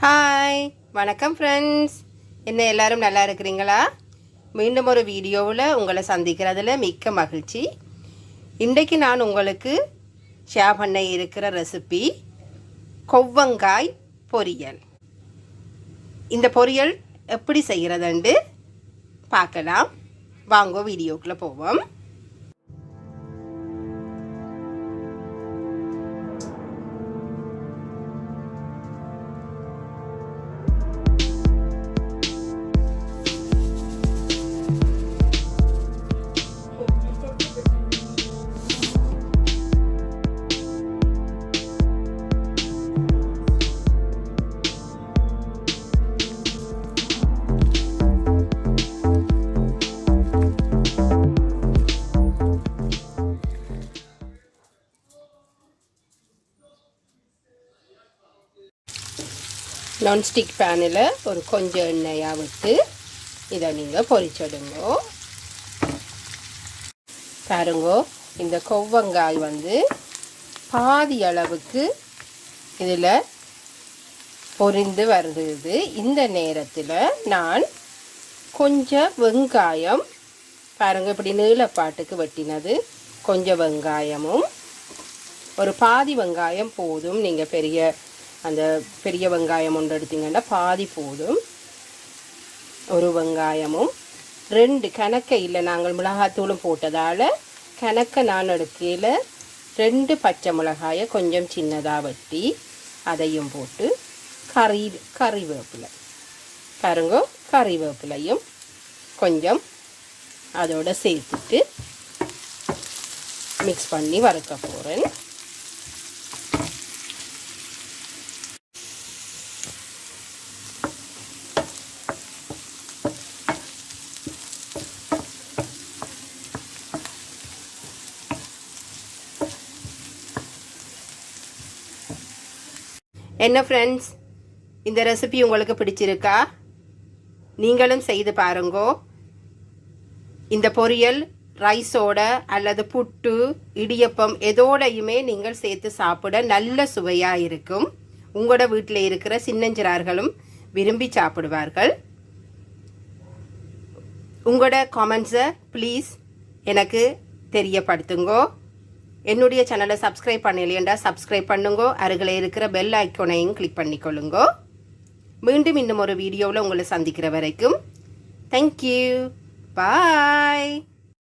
Hi வணக்கம் friends. என்ன எல்லாரும் நல்லா இருக்கிறீங்களா? மீண்டும் ஒரு வீடியோவில் உங்களை சந்திக்கிறதுல மிக்க மகிழ்ச்சி. இன்றைக்கு நான் உங்களுக்கு ஷேர் பண்ண இருக்கிற ரெசிபி கொவ்வங்காய் பொரியல். இந்த பொரியல் எப்படி செய்கிறதுண்டு பார்க்கலாம். வாங்க வீடியோக்குள்ளே போவோம். நான்ஸ்டிக் பேனில் ஒரு கொஞ்சம் எண்ணெயாக விட்டு இதை நீங்கள் பொரிச்சிடுங்க. பாருங்க, இந்த கொவ்வங்காய் பாதி அளவுக்கு இதில் பொரிந்து வருது. இந்த நேரத்தில் நான் கொஞ்சம் வெங்காயம், பாருங்க இப்படி நீளப்பாட்டுக்கு வெட்டினது கொஞ்சம் வெங்காயமும், ஒரு பாதி வெங்காயம் போதும். நீங்கள் பெரிய வெங்காயம் ஒன்று எடுத்தீங்கன்னா பாதி போதும். ஒரு வெங்காயமும், 2 கணக்க இல்லை, நாங்கள் மிளகாத்தூளும் போட்டதால் கணக்க நான் எடுக்கையில் 2 பச்சை மிளகாயை கொஞ்சம் சின்னதாக வெட்டி அதையும் போட்டு கறிவேப்பிலை, பாருங்க கறிவேப்பிலையும் கொஞ்சம் அதோட சேர்த்துட்டு மிக்ஸ் பண்ணி வறுக்க போகிறேன். என்ன ஃப்ரெண்ட்ஸ், இந்த ரெசிபி உங்களுக்கு பிடிச்சிருக்கா? நீங்களும் செய்து பாருங்கோ. இந்த பொரியல் ரைஸோட அல்லது புட்டு, இடியப்பம் எதோடையுமே நீங்கள் சேர்த்து சாப்பிட நல்ல சுவையாக இருக்கும். உங்களோட வீட்டில் இருக்கிற சின்னஞ்சிறார்களும் விரும்பி சாப்பிடுவார்கள். உங்களோட காமெண்ட்ஸை ப்ளீஸ் எனக்கு தெரியப்படுத்துங்கோ. என்னுடைய சேனலை சப்ஸ்கிரைப் பண்ணலையேண்டா சப்ஸ்கிரைப் பண்ணுங்கோ. அருகில் இருக்கிற பெல் ஐக்கோனையும் கிளிக் பண்ணிக்கொள்ளுங்கோ. மீண்டும் இன்னும் ஒரு வீடியோவில் உங்களை சந்திக்கிற வரைக்கும் தேங்க்யூ, பாய்.